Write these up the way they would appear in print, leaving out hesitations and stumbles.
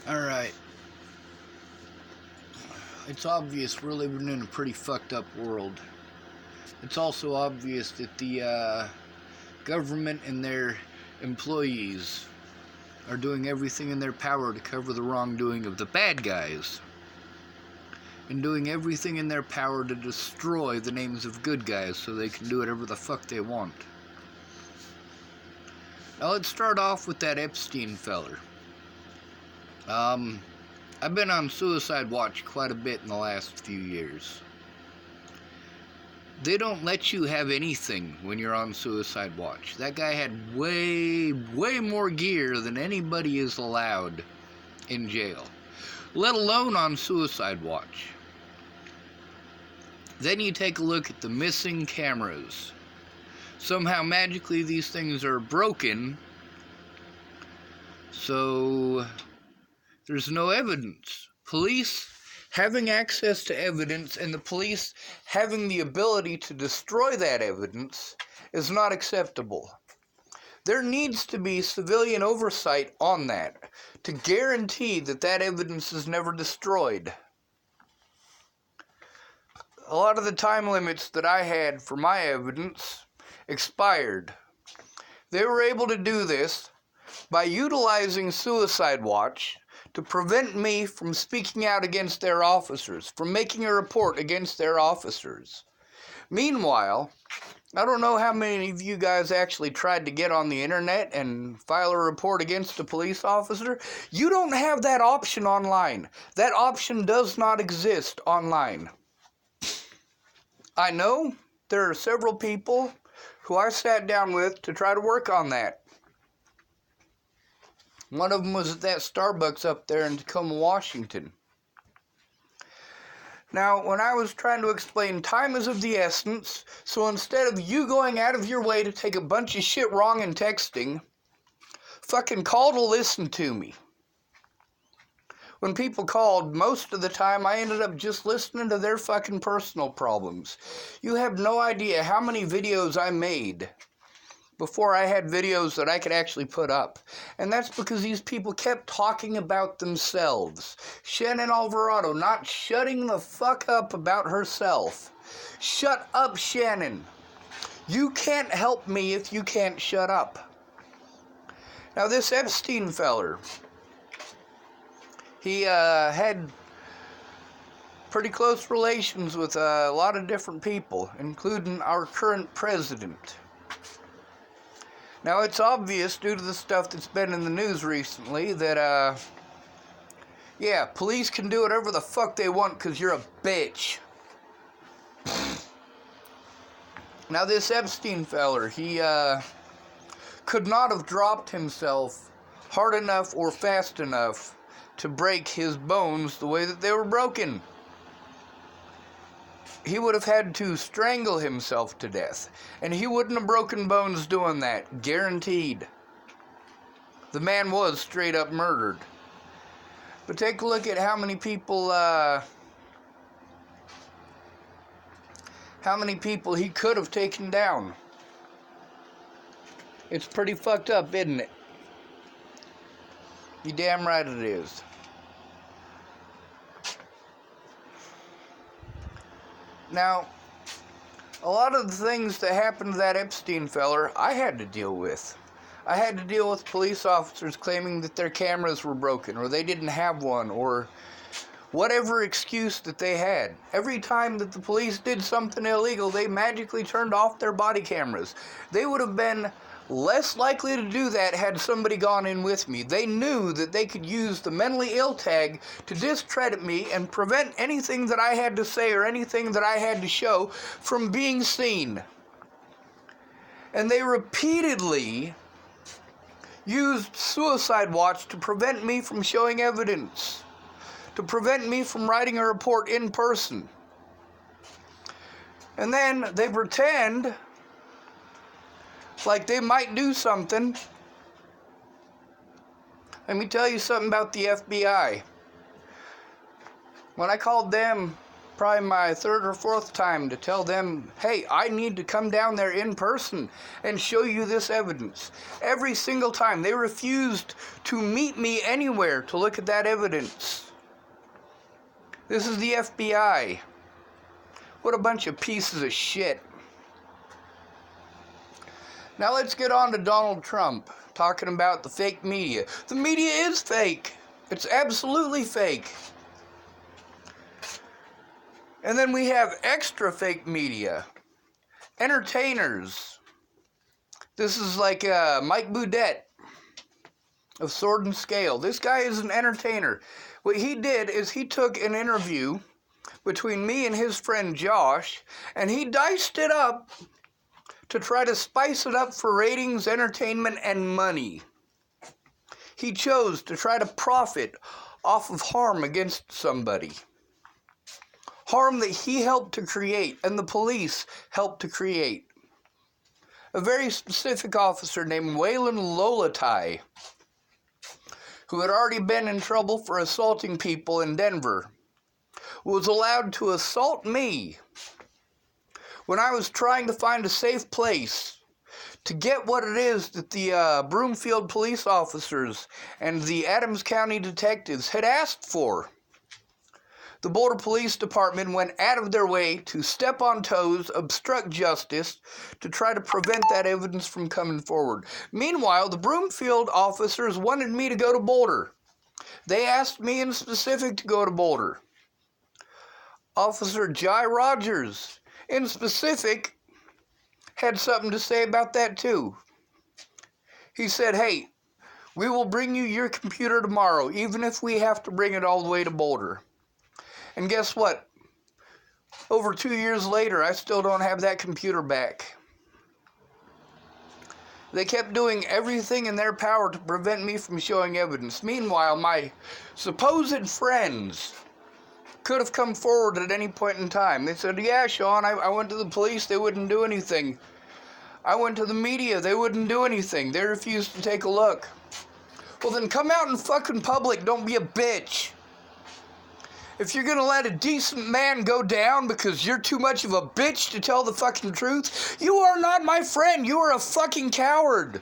Alright. It's obvious we're living in a pretty fucked up world. It's also obvious that the government and their employees are doing everything in their power to cover the wrongdoing of the bad guys. And doing everything in their power to destroy the names of good guys so they can do whatever the fuck they want. Now let's start off with that Epstein feller. I've been on suicide watch quite a bit in the last few years. They don't let you have anything when you're on suicide watch. That guy had way more gear than anybody is allowed in jail, let alone on suicide watch. Then you take a look at the missing cameras. Somehow magically these things are broken, so there's no evidence. Police having access to evidence and the police having the ability to destroy that evidence is not acceptable. There needs to be civilian oversight on that to guarantee that that evidence is never destroyed. A lot of the time limits that I had for my evidence expired. They were able to do this by utilizing suicide watch to prevent me from speaking out against their officers, from making a report against their officers. Meanwhile, I don't know how many of you guys actually tried to get on the internet and file a report against a police officer. You don't have that option online. That option does not exist online. I know there are several people who I sat down with to try to work on that. One of them was at that Starbucks up there in Tacoma, Washington. Now, when I was trying to explain time is of the essence, so instead of you going out of your way to take a bunch of shit wrong in texting, fucking call to listen to me. When people called, most of the time I ended up just listening to their fucking personal problems. You have no idea how many videos I made before I had videos that I could actually put up. And that's because these people kept talking about themselves. Shannon Alvarado not shutting the fuck up about herself. Shut up, Shannon. You can't help me if you can't shut up. Now this Epstein feller, he had pretty close relations with a lot of different people, including our current president. Now, it's obvious, due to the stuff that's been in the news recently, that, yeah, police can do whatever the fuck they want because you're a bitch. Now, this Epstein feller, he, could not have dropped himself hard enough or fast enough to break his bones the way that they were broken. He would have had to strangle himself to death. And he wouldn't have broken bones doing that. Guaranteed. The man was straight up murdered. But take a look at how many people he could have taken down. It's pretty fucked up, isn't it? You damn right it is. Now, a lot of the things that happened to that Epstein feller, I had to deal with. I had to deal with police officers claiming that their cameras were broken, or they didn't have one, or whatever excuse that they had. Every time that the police did something illegal, they magically turned off their body cameras. They would have been less likely to do that had somebody gone in with me. They knew that they could use the mentally ill tag to discredit me and prevent anything that I had to say or anything that I had to show from being seen. And they repeatedly used suicide watch to prevent me from showing evidence, to prevent me from writing a report in person. And then they pretend like they might do something. Let me tell you something about the FBI. When I called them probably my third or fourth time to tell them, hey, I need to come down there in person and show you this evidence. Every single time they refused to meet me anywhere to look at that evidence. This is the FBI. What a bunch of pieces of shit. Now let's get on to Donald Trump, talking about the fake media. The media is fake. It's absolutely fake. And then we have extra fake media. Entertainers. This is like Mike Boudet of Sword and Scale. This guy is an entertainer. What he did is he took an interview between me and his friend Josh, and he diced it up to try to spice it up for ratings, entertainment, and money. He chose to try to profit off of harm against somebody. Harm that he helped to create and the police helped to create. A very specific officer named Waylon Lolatai, who had already been in trouble for assaulting people in Denver, was allowed to assault me when I was trying to find a safe place to get what it is that the Broomfield police officers and the Adams County detectives had asked for. The Boulder Police Department went out of their way to step on toes, obstruct justice, to try to prevent that evidence from coming forward. Meanwhile, the Broomfield officers wanted me to go to Boulder. They asked me in specific to go to Boulder. Officer Jai Rogers, in specific, had something to say about that too. He said, hey, we will bring you your computer tomorrow, even if we have to bring it all the way to Boulder. And guess what? Over 2 years later, I still don't have that computer back. They kept doing everything in their power to prevent me from showing evidence. Meanwhile, my supposed friends could have come forward at any point in time. They said, yeah, Sean, I went to the police, they wouldn't do anything. I went to the media, they wouldn't do anything. They refused to take a look. Well, then come out in fucking public, don't be a bitch. If you're gonna let a decent man go down because you're too much of a bitch to tell the fucking truth, you are not my friend, you are a fucking coward.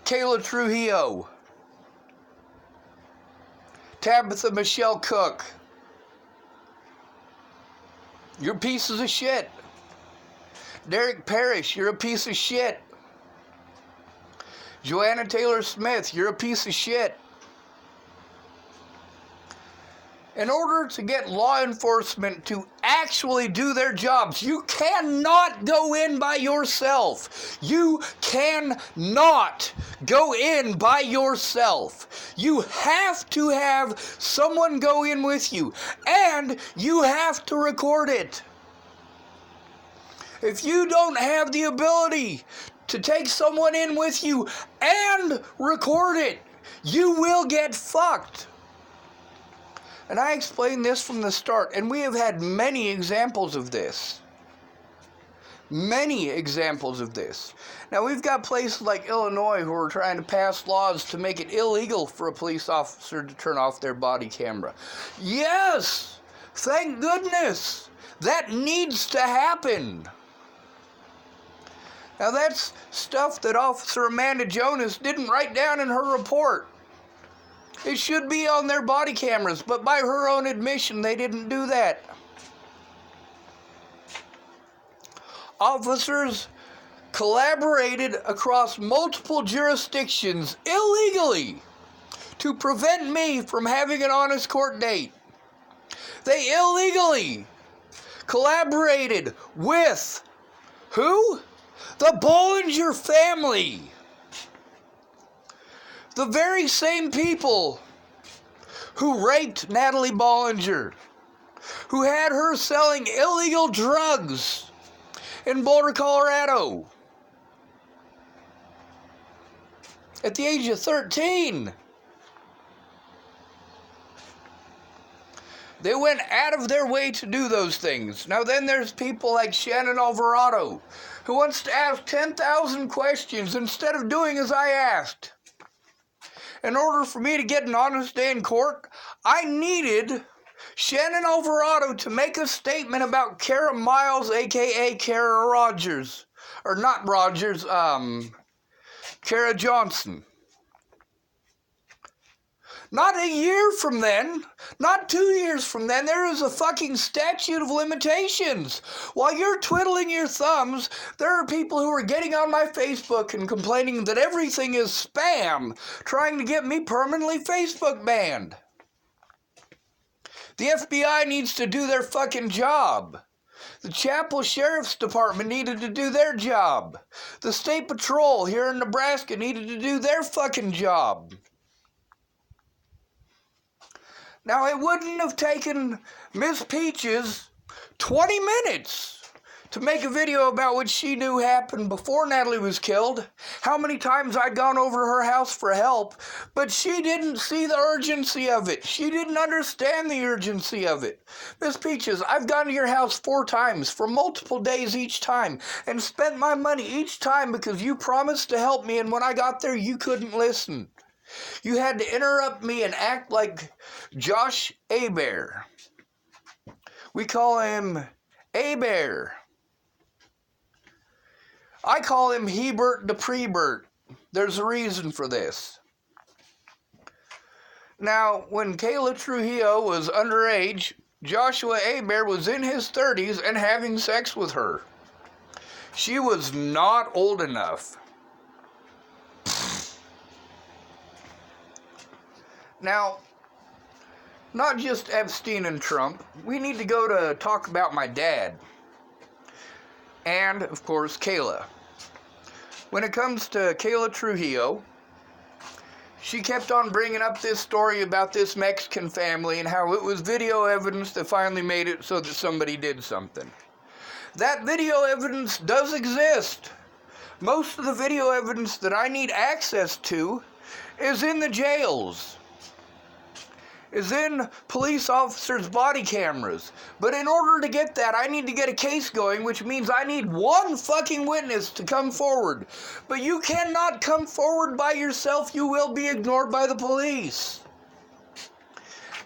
Kayla Trujillo. Tabitha Michelle Cook. You're pieces of shit. Derek Parrish, you're a piece of shit. Joanna Taylor Smith, you're a piece of shit. In order to get law enforcement to actually do their jobs, you cannot go in by yourself. You cannot go in by yourself. You have to have someone go in with you, and you have to record it. If you don't have the ability to take someone in with you and record it, you will get fucked. And I explained this from the start, and we have had many examples of this. Many examples of this. Now, we've got places like Illinois who are trying to pass laws to make it illegal for a police officer to turn off their body camera. Yes! Thank goodness! That needs to happen. Now, that's stuff that Officer Amanda Jonas didn't write down in her report. It should be on their body cameras, but by her own admission, they didn't do that. Officers collaborated across multiple jurisdictions illegally to prevent me from having an honest court date. They illegally collaborated with who? The Bollinger family. The very same people who raped Natalie Bollinger, who had her selling illegal drugs in Boulder, Colorado, at the age of 13. They went out of their way to do those things. Now then there's people like Shannon Alvarado, who wants to ask 10,000 questions instead of doing as I asked. In order for me to get an honest day in court, I needed Shannon Alvarado to make a statement about Kara Miles, a.k.a. Kara Rogers. Or not Rogers, Kara Johnson. Not a year from then, not 2 years from then, there is a fucking statute of limitations. While you're twiddling your thumbs, there are people who are getting on my Facebook and complaining that everything is spam, trying to get me permanently Facebook banned. The FBI needs to do their fucking job. The Chapel Sheriff's Department needed to do their job. The State Patrol here in Nebraska needed to do their fucking job. Now, it wouldn't have taken Miss Peaches 20 minutes to make a video about what she knew happened before Natalie was killed, how many times I'd gone over to her house for help, but she didn't see the urgency of it. She didn't understand the urgency of it. Miss Peaches, I've gone to your house 4 times for multiple days each time and spent my money each time because you promised to help me, and when I got there, you couldn't listen. You had to interrupt me and act like Josh Abear. We call him Abear. I call him Hebert the Prebert. There's a reason for this. Now, when Kayla Trujillo was underage, Joshua Abear was in his 30s and having sex with her. She was not old enough. Now, not just Epstein and Trump, we need to go to talk about my dad. And, of course, Kayla. When it comes to Kayla Trujillo, she kept on bringing up this story about this Mexican family and how it was video evidence that finally made it so that somebody did something. That video evidence does exist. Most of the video evidence that I need access to is in the jails. Is in police officers' body cameras. But in order to get that, I need to get a case going, which means I need one fucking witness to come forward. But you cannot come forward by yourself. You will be ignored by the police.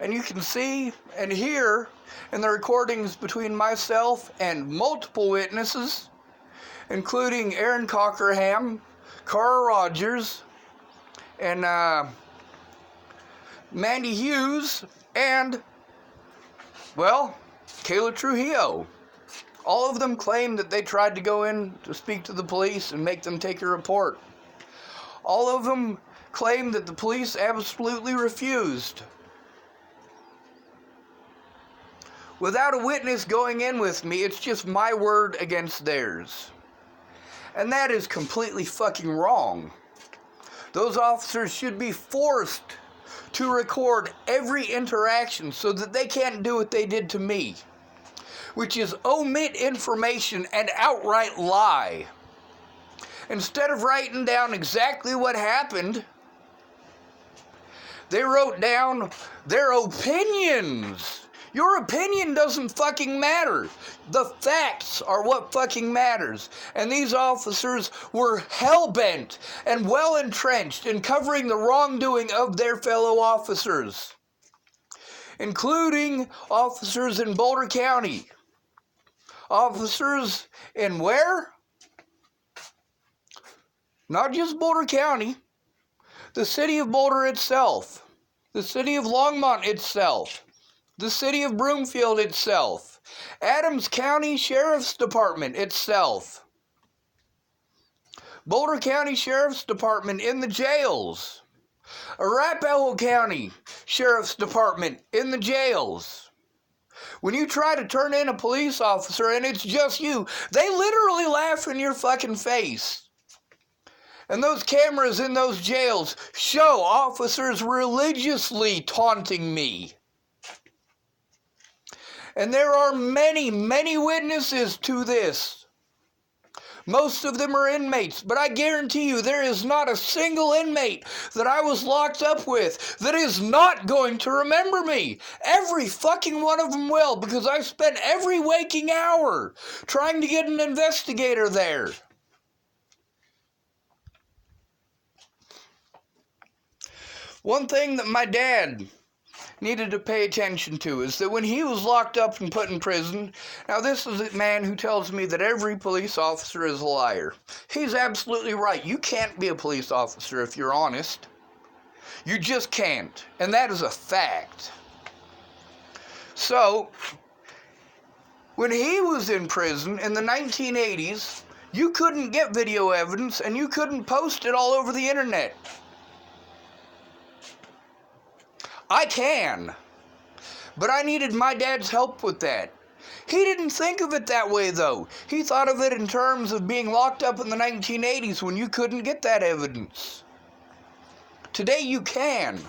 And you can see and hear in the recordings between myself and multiple witnesses, including Aaron Cockerham, Cara Rogers, and Mandy Hughes, and, well, Kayla Trujillo. All of them claim that they tried to go in to speak to the police and make them take a report. All of them claim that the police absolutely refused. Without a witness going in with me, it's just my word against theirs. And that is completely fucking wrong. Those officers should be forced to record every interaction so that they can't do what they did to me, which is omit information and outright lie. Instead of writing down exactly what happened, they wrote down their opinions. Your opinion doesn't fucking matter. The facts are what fucking matters. And these officers were hell-bent and well-entrenched in covering the wrongdoing of their fellow officers, including officers in Boulder County. Officers in where? Not just Boulder County. The city of Boulder itself. The city of Longmont itself. The city of Broomfield itself, Adams County Sheriff's Department itself, Boulder County Sheriff's Department in the jails, Arapahoe County Sheriff's Department in the jails. When you try to turn in a police officer and it's just you, they literally laugh in your fucking face. And those cameras in those jails show officers religiously taunting me. And there are many, many witnesses to this. Most of them are inmates, but I guarantee you there is not a single inmate that I was locked up with that is not going to remember me. Every fucking one of them will, because I spent every waking hour trying to get an investigator there. One thing that my dad needed to pay attention to is that when he was locked up and put in prison, now this is a man who tells me that every police officer is a liar. He's absolutely right. You can't be a police officer if you're honest. You just can't. And that is a fact. So, when he was in prison in the 1980s, you couldn't get video evidence and you couldn't post it all over the internet. I can. But I needed my dad's help with that. He didn't think of it that way, though. He thought of it in terms of being locked up in the 1980s when you couldn't get that evidence. Today you can.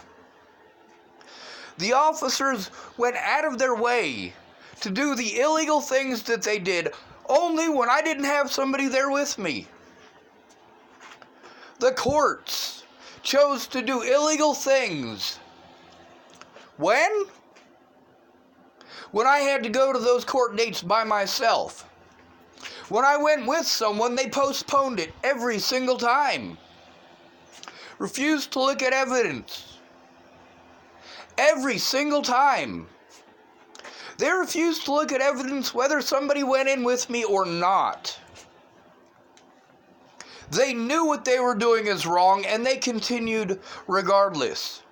The officers went out of their way to do the illegal things that they did only when I didn't have somebody there with me. The courts chose to do illegal things. When? When I had to go to those court dates by myself. When I went with someone, they postponed it every single time. Refused to look at evidence. Every single time. They refused to look at evidence whether somebody went in with me or not. They knew what they were doing is wrong, and they continued regardless.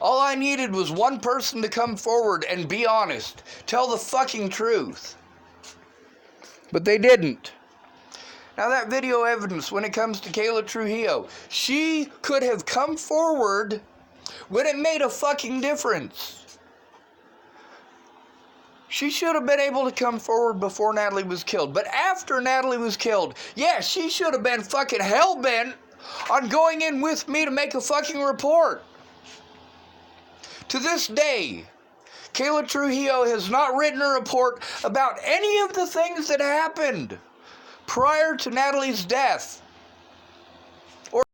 All I needed was one person to come forward and be honest. Tell the fucking truth. But they didn't. Now that video evidence, when it comes to Kayla Trujillo, she could have come forward when it made a fucking difference. She should have been able to come forward before Natalie was killed. But after Natalie was killed, yeah, she should have been fucking hell-bent on going in with me to make a fucking report. To this day, Kayla Trujillo has not written a report about any of the things that happened prior to Natalie's death.